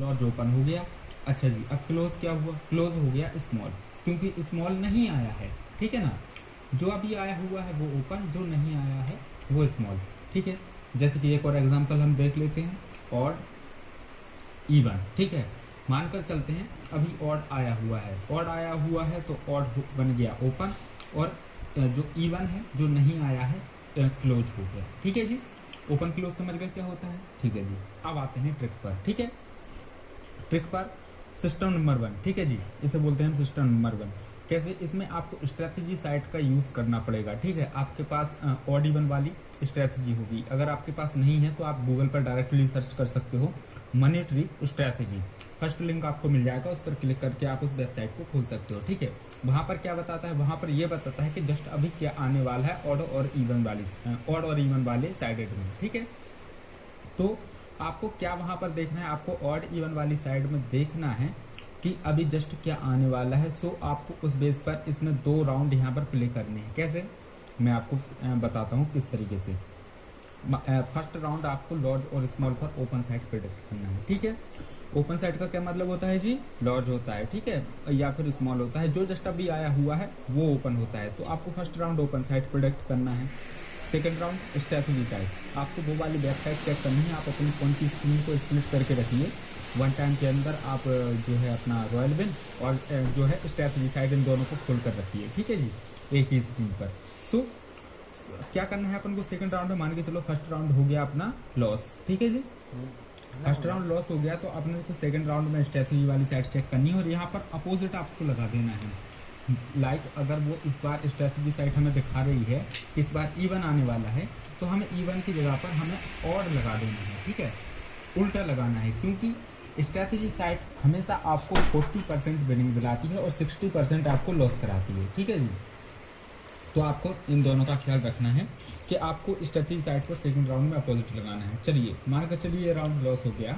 Large open हो गया। अच्छा जी, अब क्लोज क्या हुआ, क्लोज हो गया स्मॉल, क्योंकि स्मॉल नहीं आया है, ठीक है ना। जो अभी आया हुआ है वो ओपन, जो नहीं आया है वो स्मॉल, ठीक है। जैसे कि एक और एग्जांपल हम देख लेते हैं, ऑड इवन, ठीक है। मानकर चलते हैं अभी ऑड आया हुआ है, ऑड आया हुआ है तो ऑड बन गया ओपन, और जो इवन है जो नहीं आया है क्लोज हो गया, ठीक है जी। ओपन क्लोज समझ गए क्या होता है, ठीक है जी। अब आते हैं ट्रिक पर, ठीक है। ट्रिक पर सिस्टम नंबर 1, ठीक है जी, इसे बोलते हैं हम सिस्टम नंबर 1। कैसे, इसमें आपको स्ट्रेटजी साइट का यूज करना पड़ेगा, ठीक है। आपके पास ऑड इवन वाली स्ट्रेटजी होगी, अगर आपके पास नहीं है तो आप गूगल पर डायरेक्टली सर्च कर सकते हो money tree strategy. First link आपको मिल जाएगा, उस पर क्लिक करके आप उस वेबसाइट को खोल सकते हो, ठीक है। वहां पर क्या बताता है, वहां पर यह बताता है कि जस्ट अभी क्या आने वाला है ऑड और इवन वाले साइडेड में, ठीक है। तो आपको क्या वहां पर देखना है, आपको ऑड इवन वाली साइड में देखना है कि अभी जस्ट क्या आने वाला है। सो आपको उस बेस पर इसमें 2 राउंड यहाँ पर प्ले करने हैं। कैसे, मैं आपको बताता हूँ किस तरीके से। फर्स्ट राउंड आपको लॉर्ज और स्मॉल पर ओपन साइड प्रेडिक्ट करना है, ठीक है। ओपन साइड का क्या मतलब होता है जी, लॉर्ज होता है, ठीक है, या फिर स्मॉल होता है। जो जस्ट अभी आया हुआ है वो ओपन होता है। तो आपको first round open side predict करना है। सेकेंड राउंड स्ट्रेटजी साइड, आपको वो वाली वेबसाइट चेक करनी है। आप अपनी फोन की स्क्रीन को स्प्लिट करके रखिए, वन टाइम के अंदर आप जो है अपना रॉयल विन और जो है स्ट्रेटजी साइड, इन दोनों को खोल कर रखिए, ठीक है जी, एक ही स्क्रीन पर। सो क्या करना है अपन को सेकंड राउंड में, मान के चलो फर्स्ट राउंड हो गया अपना लॉस, ठीक है जी। फर्स्ट राउंड लॉस हो गया तो अपने को सेकंड राउंड में स्ट्रेटजी वाली साइड चेक करनी है, और यहाँ पर अपोजिट आपको लगा देना है। अगर वो इस बार स्ट्रेटजी साइट हमें दिखा रही है कि इस बार इवन आने वाला है, तो हमें इवन की जगह पर हमें ऑड लगा देना है, ठीक है, उल्टा लगाना है। क्योंकि स्ट्रेटजी साइट हमेशा आपको 40% विनिंग दिलाती है और 60% आपको लॉस कराती है, ठीक है जी। तो आपको इन दोनों का ख्याल रखना है कि आपको स्ट्रेटजी साइट पर सेकंड राउंड में अपोजिट लगाना है। चलिए मानकर चलिए ये राउंड लॉस हो गया,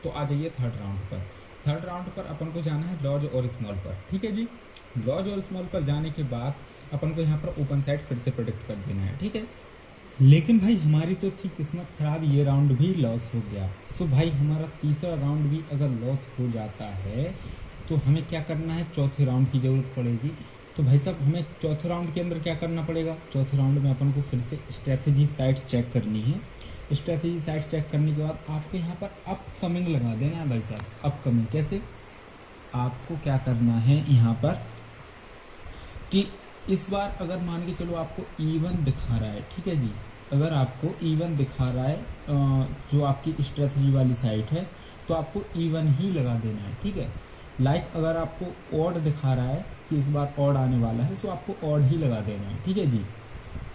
तो आ जाइए थर्ड राउंड पर। थर्ड राउंड पर अपन को जाना है लॉर्ज और स्मॉल पर, ठीक है जी। लॉर्ज और स्मॉल पर जाने के बाद अपन को यहाँ पर ओपन साइड फिर से प्रेडिक्ट कर देना है, ठीक है। लेकिन भाई हमारी तो थी किस्मत खराब, ये राउंड भी लॉस हो गया। सो भाई हमारा तीसरा राउंड भी अगर लॉस हो जाता है तो हमें क्या करना है, चौथे राउंड की जरूरत पड़ेगी। तो भाई साहब हमें चौथे राउंड के अंदर क्या करना पड़ेगा, चौथे राउंड में अपन को फिर से स्ट्रेटजी साइट चेक करनी है। स्ट्रेटजी साइट चेक करने के बाद आपको यहाँ पर अपकमिंग लगा देना है भाई साहब। अपकमिंग कैसे, आपको क्या करना है यहाँ पर कि इस बार अगर मान के चलो आपको इवन दिखा रहा है, ठीक है जी, अगर आपको इवन दिखा रहा है जो आपकी स्ट्रेटजी वाली साइट है, तो आपको इवन ही लगा देना है, ठीक है। अगर आपको ऑड दिखा रहा है कि इस बार ऑड आने वाला है, तो आपको ऑड ही लगा देना है, ठीक है जी।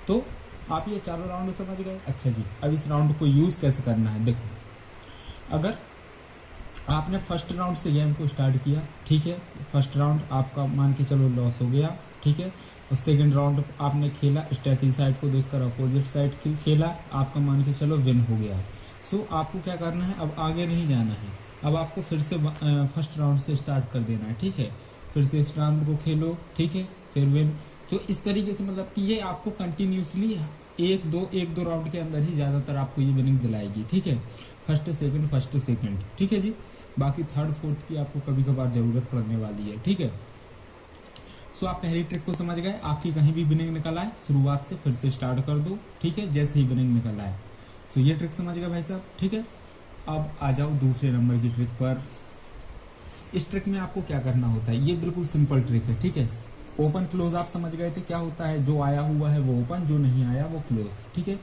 तो आप ये चारों राउंड समझ गए। अच्छा जी, अब इस राउंड को यूज कैसे करना है, देखो। अगर आपने फर्स्ट राउंड से गेम को स्टार्ट किया, ठीक है, फर्स्ट राउंड आपका मान के चलो लॉस हो गया, ठीक है, और सेकंड राउंड आपने खेला स्ट्रेटजी साइड को देखकर अपोजिट साइड खेला, आपका मान के चलो विन हो गया। सो आपको क्या करना है, अब आगे नहीं जाना है, अब आपको फिर से फर्स्ट राउंड से स्टार्ट कर देना है, ठीक है। फिर से इस राउंड को खेलो, ठीक है, फिर विन। तो इस तरीके से मतलब कि ये आपको कंटिन्यूसली एक दो राउंड के अंदर ही ज़्यादातर आपको ये विनिंग दिलाएगी, ठीक है। फर्स्ट सेकंड, ठीक है जी। बाकी थर्ड फोर्थ की आपको कभी कभार जरूरत पड़ने वाली है, ठीक है। सो आप पहली ट्रिक को समझ गए, आपकी कहीं भी विनिंग निकल आए शुरुआत से फिर से स्टार्ट कर दो, ठीक है, जैसे ही विनिंग निकल आए। सो ये ट्रिक समझ गए भाई साहब, ठीक है। अब आ जाओ दूसरे नंबर की ट्रिक पर। इस ट्रिक में आपको क्या करना होता है, ये बिल्कुल सिंपल ट्रिक है, ठीक है। ओपन क्लोज आप समझ गए थे क्या होता है, जो आया हुआ है वो ओपन, जो नहीं आया वो क्लोज, ठीक है।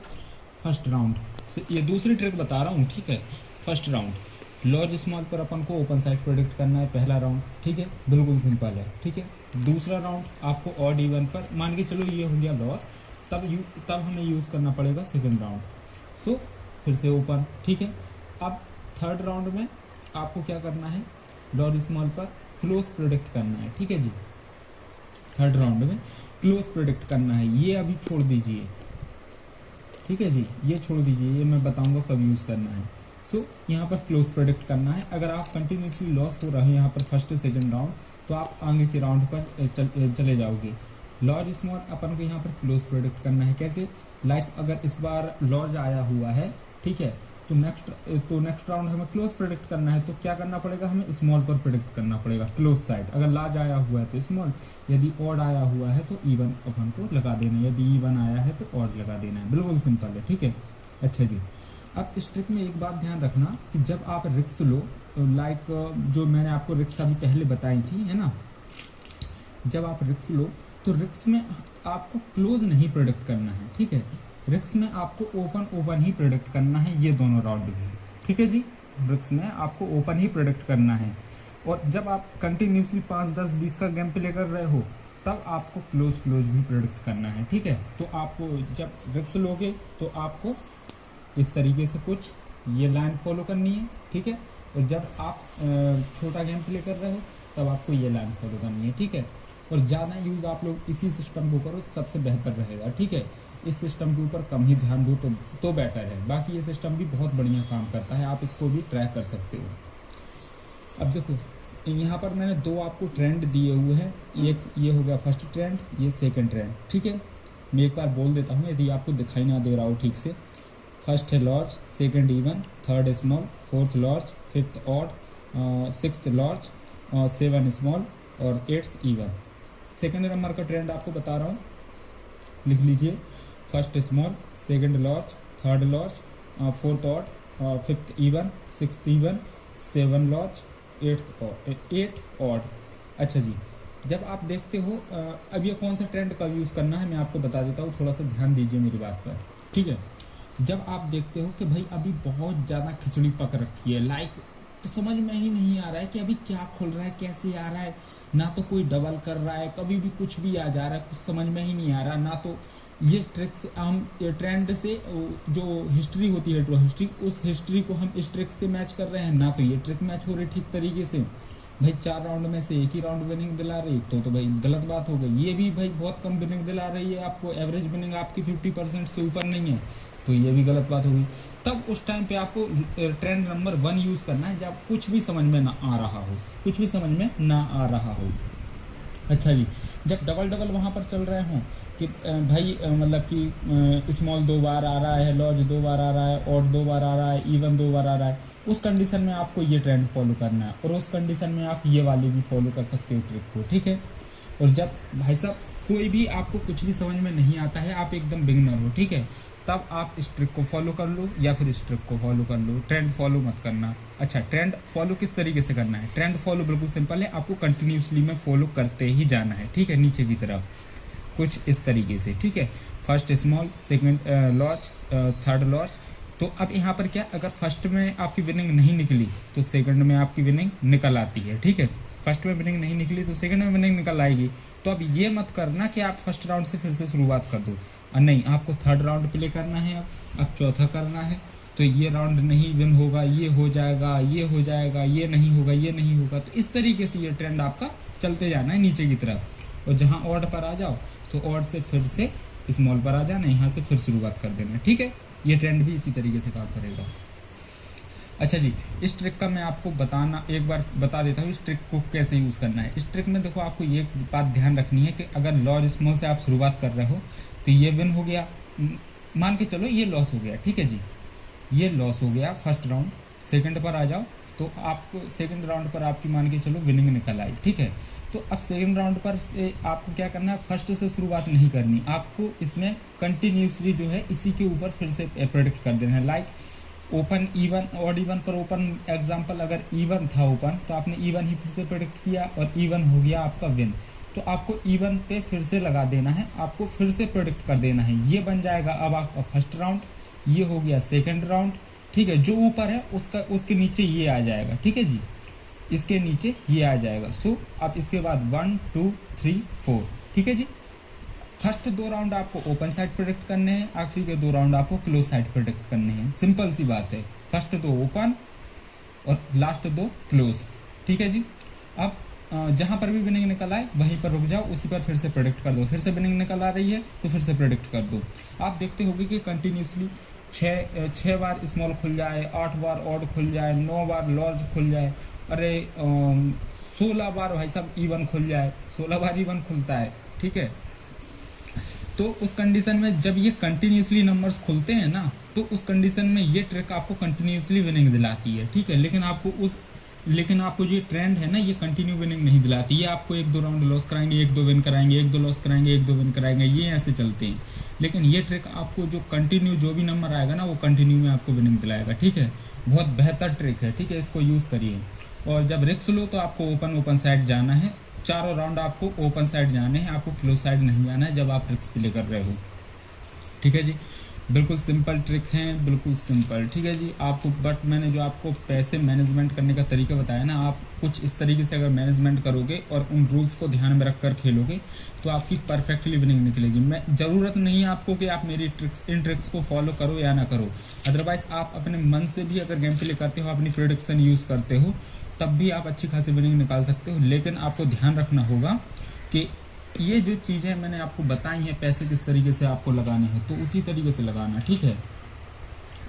फर्स्ट राउंड से ये दूसरी ट्रिक बता रहा हूँ, ठीक है। फर्स्ट राउंड लॉर्ज स्मॉल पर अपन को ओपन साइड प्रेडिक्ट करना है, पहला राउंड, ठीक है, बिल्कुल सिंपल है, ठीक है। दूसरा राउंड आपको ऑड इवन पर, मान के चलो ये हो गया लॉस, तब हमें यूज करना पड़ेगा सेकंड राउंड। सो फिर से ओपन, ठीक है। अब थर्ड राउंड में आपको क्या करना है, लॉर्ज स्मॉल पर क्लोज प्रेडिक्ट करना है, ठीक है जी। थर्ड राउंड में क्लोज प्रेडिक्ट करना है, ये अभी छोड़ दीजिए, ठीक है जी, ये छोड़ दीजिए, ये मैं बताऊंगा कब यूज करना है। सो यहाँ पर क्लोज प्रेडिक्ट करना है। अगर आप कंटिन्यूसली लॉस हो रहे हैं यहाँ पर फर्स्ट सेकंड राउंड, तो आप आगे के राउंड पर चले जाओगे। लॉर्ज स्मॉल अपन को यहाँ पर क्लोज प्रेडिक्ट करना है, कैसे, अगर इस बार लॉर्ज आया हुआ है, ठीक है, तो नेक्स्ट राउंड हमें क्लोज प्रेडिक्ट करना है, तो क्या करना पड़ेगा, हमें स्मॉल पर प्रेडिक्ट करना पड़ेगा क्लोज साइड। अगर लार्ज आया हुआ है तो स्मॉल, यदि ऑड आया हुआ है तो इवन अपन को लगा देना है, यदि इवन आया है तो ऑड लगा देना है। बिल्कुल सिंपल है, ठीक है। अच्छा जी, अब इस ट्रिक में एक बात ध्यान रखना कि जब आप रिक्स लो, लाइक जो मैंने आपको रिक्स अभी पहले बताई थी, है ना, जब आप रिक्स लो तो रिक्स में आपको क्लोज नहीं प्रेडिक्ट करना है, ठीक है। रिक्स में आपको ओपन ही प्रेडिक्ट करना है, ये दोनों राउंड भी, ठीक है जी। रिक्स में आपको ओपन ही प्रेडिक्ट करना है। और जब आप कंटिन्यूसली 5, 10, 20 का गेम प्ले कर रहे हो तब आपको क्लोज भी प्रेडिक्ट करना है, ठीक है। तो आपको जब रिक्स लोगे तो आपको इस तरीके से कुछ ये लाइन फॉलो करनी है, ठीक है। और जब आप छोटा गेम प्ले कर रहे हो तब आपको ये लाइन फॉलो करनी है, ठीक है। और ज़्यादा यूज़ आप लोग इसी सिस्टम को करो तो सबसे बेहतर रहेगा, ठीक है। इस सिस्टम के ऊपर कम ही ध्यान दो तो बेटर है। बाकी ये सिस्टम भी बहुत बढ़िया काम करता है, आप इसको भी ट्राई कर सकते हो। अब देखो यहाँ पर मैंने दो आपको ट्रेंड दिए हुए हैं, एक ये हो गया फर्स्ट ट्रेंड, ये सेकंड ट्रेंड, ठीक है। मैं एक बार बोल देता हूँ यदि आपको दिखाई ना दे रहा हो ठीक से। फर्स्ट है large, second even, third small, fourth large, fifth odd, sixth large, 7 small और 8th इवन। सेकंड नंबर का ट्रेंड आपको बता रहा हूँ, लिख लीजिए। First small, second large, third large, fourth odd, fifth even, sixth even, 7 large, 8 odd. अच्छा जी, जब आप देखते हो अब ये कौन सा ट्रेंड कब यूज़ करना है मैं आपको बता देता हूँ, थोड़ा सा ध्यान दीजिए मेरी बात पर, ठीक है। जब आप देखते हो कि भाई अभी बहुत ज़्यादा खिचड़ी पक रखी है, लाइक तो समझ में ही नहीं आ रहा है कि अभी क्या खुल रहा है, कैसे आ रहा है, ना तो कोई डबल कर रहा है, कभी भी कुछ भी आ जा रहा है, कुछ समझ में ही नहीं आ रहा। ना तो ये ट्रिक्स हम ट्रेंड से जो हिस्ट्री होती है, ट्रू हिस्ट्री, उस हिस्ट्री को हम इस ट्रिक से मैच कर रहे हैं, ना तो ये ट्रिक मैच हो रही ठीक तरीके से। भाई 4 राउंड में से एक ही राउंड विनिंग दिला रही तो भाई गलत बात हो गई। ये भी भाई बहुत कम विनिंग दिला रही है आपको, एवरेज विनिंग आपकी 50% से ऊपर नहीं है, तो ये भी गलत बात हो गई। तब उस टाइम पे आपको ट्रेंड नंबर 1 यूज़ करना है, जब कुछ भी समझ में ना आ रहा हो, कुछ भी समझ में ना आ रहा हो। अच्छा जी, जब डबल वहाँ पर चल रहे हों कि भाई मतलब कि स्मॉल 2 बार आ रहा है, लार्ज 2 बार आ रहा है, ऑड 2 बार आ रहा है, इवन 2 बार आ रहा है, उस कंडीशन में आपको ये ट्रेंड फॉलो करना है। और उस कंडीशन में आप ये वाली भी फॉलो कर सकते हो ट्रिक को, ठीक है। और जब भाई साहब कोई भी आपको कुछ भी समझ में नहीं आता है, आप एकदम बिगिनर हो, ठीक है, तब आप इस ट्रिक को फॉलो कर लो या फिर इस ट्रिक को फॉलो कर लो, ट्रेंड फॉलो मत करना। अच्छा, ट्रेंड फॉलो किस तरीके से करना है? ट्रेंड फॉलो बिल्कुल सिंपल है, आपको कंटिन्यूसली में फॉलो करते ही जाना है, ठीक है, नीचे की तरफ कुछ इस तरीके से, ठीक है। First small, second large, third large. तो अब यहाँ पर क्या, अगर फर्स्ट में आपकी विनिंग नहीं निकली तो सेकंड में आपकी विनिंग निकल आती है, ठीक है। फर्स्ट में विनिंग नहीं निकली तो सेकंड में विनिंग निकल आएगी। तो अब ये मत करना कि आप फर्स्ट राउंड से फिर से शुरुआत कर दो, और नहीं, आपको थर्ड राउंड प्ले करना है, अब चौथा करना है, तो ये राउंड नहीं विन होगा, ये हो जाएगा, ये हो जाएगा, ये नहीं होगा, ये नहीं होगा। तो इस तरीके से ये ट्रेंड आपका चलते जाना है नीचे की तरफ। और जहाँ ऑड पर आ जाओ तो ऑड से फिर से स्मॉल पर आ जाना, यहाँ से फिर शुरुआत कर देना, ठीक है। ये ट्रेंड भी इसी तरीके से काम करेगा। अच्छा जी, इस ट्रिक का मैं आपको एक बार बता देता हूँ इस ट्रिक को कैसे यूज़ करना है। इस ट्रिक में देखो, आपको ये बात ध्यान रखनी है कि अगर लार्ज स्मॉल से आप शुरुआत कर रहे हो तो ये विन हो गया, मान के चलो ये लॉस हो गया, ठीक है जी, ये लॉस हो गया फर्स्ट राउंड। सेकंड पर आ जाओ तो आपको सेकंड राउंड पर आपकी मान के चलो विनिंग निकल आई, ठीक है। तो अब सेकंड राउंड पर से आपको क्या करना है, फर्स्ट से शुरुआत नहीं करनी, आपको इसमें कंटिन्यूसली जो है इसी के ऊपर फिर से प्रेडिक्ट कर देना है। Like open even, odd even पर ओपन, एग्जांपल अगर इवन था ओपन तो आपने इवन ही फिर से प्रेडिक्ट किया और इवन हो गया आपका विन, तो आपको इवन पे फिर से लगा देना है, आपको फिर से प्रेडिक्ट कर देना है। ये बन जाएगा अब आपका फर्स्ट राउंड, ये हो गया सेकंड राउंड, ठीक है। जो ऊपर है उसके नीचे ये आ जाएगा, ठीक है जी, इसके नीचे ये आ जाएगा। सो अब इसके बाद 1 2 3 4, ठीक है जी। फर्स्ट 2 राउंड आपको ओपन साइड प्रेडिक्ट करने हैं, आखिरी के 2 राउंड आपको क्लोज साइड प्रेडिक्ट करने हैं। सिंपल सी बात है, फर्स्ट 2 ओपन और लास्ट 2 क्लोज, ठीक है जी। अब जहां पर भी विनिंग निकल आए वहीं पर रुक जाओ, उसी पर फिर से प्रेडिक्ट कर दो। फिर से विनिंग निकल आ रही है तो फिर से प्रेडिक्ट कर दो। आप देखते होगे कि कंटिन्यूसली 6 बार स्मॉल खुल जाए, 8 बार ऑड खुल जाए, 9 बार लार्ज खुल जाए, अरे 16 बार भाई साहब इवन खुल जाए, 16 बार इवन खुलता है, ठीक है। तो उस कंडीशन में जब ये कंटिन्यूसली नंबर्स खुलते हैं ना, तो उस कंडीशन में ये ट्रिक आपको कंटिन्यूसली विनिंग दिलाती है, ठीक है। लेकिन आपको जो ट्रेंड है ना, ये कंटिन्यू विनिंग नहीं दिलाती। ये आपको 1-2 राउंड लॉस कराएंगे, 1-2 विन कराएंगे, 1-2 लॉस कराएंगे, 1-2 विन कराएंगे, ये ऐसे चलते हैं। लेकिन ये ट्रिक आपको जो कंटिन्यू जो भी नंबर आएगा ना, वो कंटिन्यू में आपको विनिंग दिलाएगा, ठीक है। बहुत बेहतर ट्रिक है, ठीक है, इसको यूज करिए। और जब रिस्क लो तो आपको ओपन साइड जाना है, चारों राउंड आपको ओपन साइड जाने हैं, आपको क्लोज साइड नहीं जाना है जब आप रिस्क प्ले कर रहे हो, ठीक है जी। बिल्कुल सिंपल ट्रिक है, बिल्कुल सिंपल, ठीक है जी। आपको बट मैंने जो आपको पैसे मैनेजमेंट करने का तरीका बताया ना, आप कुछ इस तरीके से अगर मैनेजमेंट करोगे और उन रूल्स को ध्यान में रखकर खेलोगे तो आपकी परफेक्टली विनिंग निकलेगी। मैं ज़रूरत नहीं है आपको कि आप मेरी इन ट्रिक्स को फॉलो करो या ना करो, अदरवाइज आप अपने मन से भी अगर गेम प्ले करते हो, अपनी प्रेडिक्शन यूज़ करते हो, तब भी आप अच्छी खासी विनिंग निकाल सकते हो। लेकिन आपको ध्यान रखना होगा कि ये जो चीज़ें मैंने आपको बताई हैं, पैसे किस तरीके से आपको लगाने हैं, तो उसी तरीके से लगाना, ठीक है।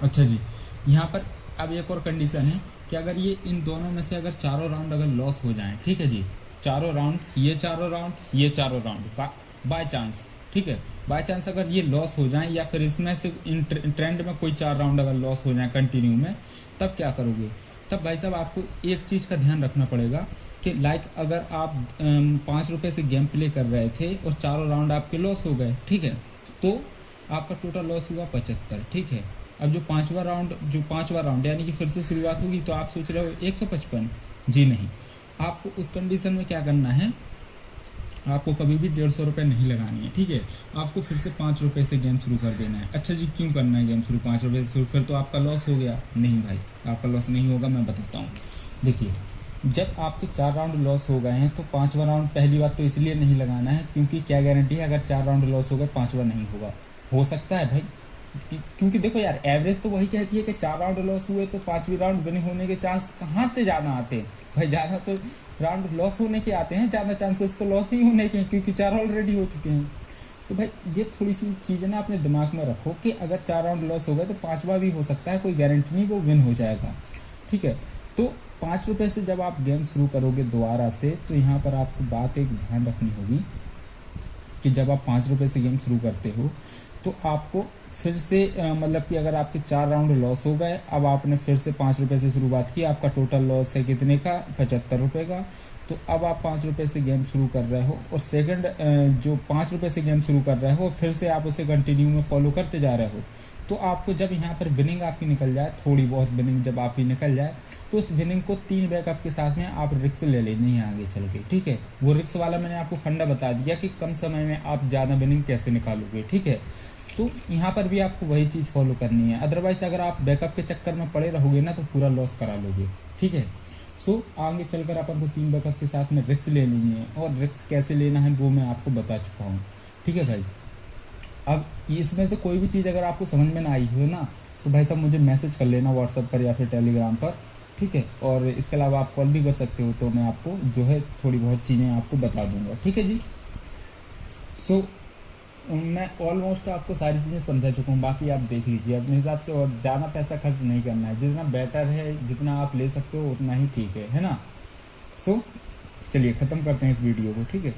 अच्छा जी, यहाँ पर अब एक और कंडीशन है कि अगर ये इन दोनों में से अगर चारों राउंड अगर लॉस हो जाएं, ठीक है जी, चारों राउंड, ये चारों राउंड बाय चांस, ठीक है, बाय चांस अगर ये लॉस हो जाएं या फिर इसमें से इन ट्रेंड में कोई 4 राउंड अगर लॉस हो जाए कंटिन्यू में, तब क्या करोगे? तब भाई साहब आपको एक चीज़ का ध्यान रखना पड़ेगा कि लाइक अगर आप 5 रुपये से गेम प्ले कर रहे थे और चारों राउंड आपके लॉस हो गए, ठीक है, तो आपका टोटल लॉस हुआ 75, ठीक है। अब जो पांचवा राउंड यानी कि फिर से शुरुआत होगी, तो आप सोच रहे हो 155, जी नहीं, आपको उस कंडीशन में क्या करना है, आपको कभी भी 150 रुपये नहीं लगानी है, ठीक है। आपको फिर से 5 रुपये से गेम शुरू कर देना है। अच्छा जी, क्यों करना है गेम शुरू 5 रुपये से शुरू? फिर तो आपका लॉस हो गया। नहीं भाई, आपका लॉस नहीं होगा, मैं बताता हूँ। देखिए, जब आपके 4 राउंड लॉस हो गए हैं तो 5वां राउंड पहली बात तो इसलिए नहीं लगाना है क्योंकि क्या गारंटी है अगर 4 राउंड लॉस हो गए 5वां नहीं होगा? हो सकता है भाई, क्योंकि देखो यार, एवरेज तो वही कहती है कि 4 राउंड लॉस हुए तो 5वीं राउंड विनिंग होने के चांस कहाँ से ज़्यादा आते हैं भाई? ज़्यादा तो राउंड लॉस होने के आते हैं, ज़्यादा चांसेस तो लॉस ही होने के हैं क्योंकि 4 ऑलरेडी हो चुके हैं। तो भाई ये थोड़ी सी चीज़ें ना अपने दिमाग में रखो कि अगर 4 राउंड लॉस हो गए तो 5वां भी हो सकता है, कोई गारंटी नहीं वो विन हो जाएगा, ठीक है। तो 5 रुपये से जब आप गेम शुरू करोगे दोबारा से, तो यहाँ पर आपको बात एक ध्यान रखनी होगी कि जब आप 5 रुपये से गेम शुरू करते हो तो आपको फिर से मतलब कि अगर आपके 4 राउंड लॉस हो गए, अब आपने फिर से 5 रुपये से शुरुआत की, आपका टोटल लॉस है कितने का? 75 रुपये का। तो अब आप 5 रुपये से गेम शुरू कर रहे हो और सेकंड जो 5 रुपये से गेम शुरू कर रहे हो फिर से आप उसे कंटिन्यू में फॉलो करते जा रहे हो। तो आपको जब यहाँ पर विनिंग आपकी निकल जाए, थोड़ी बहुत विनिंग जब आपकी निकल जाए, तो उस विनिंग को 3 बैकअप के साथ में आप रिस्क ले लेनी है आगे चल के, ठीक है। वो रिस्क वाला मैंने आपको फंडा बता दिया कि कम समय में आप ज़्यादा विनिंग कैसे निकालोगे, ठीक है। तो यहाँ पर भी आपको वही चीज़ फॉलो करनी है, अदरवाइज अगर आप बैकअप के चक्कर में पड़े रहोगे ना तो पूरा लॉस करा लोगे, ठीक है। सो आगे चलकर अपन को 3 बैकअप के साथ में रिस्क लेनी है और रिस्क कैसे लेना है वो मैं आपको बता चुका हूँ, ठीक है भाई। अब इसमें से कोई भी चीज़ अगर आपको समझ में ना आई हो ना, तो भाई साहब मुझे मैसेज कर लेना व्हाट्सएप पर या फिर टेलीग्राम पर, ठीक है। और इसके अलावा आप कॉल भी कर सकते हो, तो मैं आपको जो है थोड़ी बहुत चीज़ें आपको बता दूंगा, ठीक है जी। सो मैं ऑलमोस्ट आपको सारी चीज़ें समझा चुका हूँ, बाकी आप देख लीजिए अपने हिसाब से, और ज़्यादा पैसा खर्च नहीं करना है, जितना बेटर है, जितना आप ले सकते हो उतना ही ठीक है ना। सो चलिए ख़त्म करते हैं इस वीडियो को, ठीक है।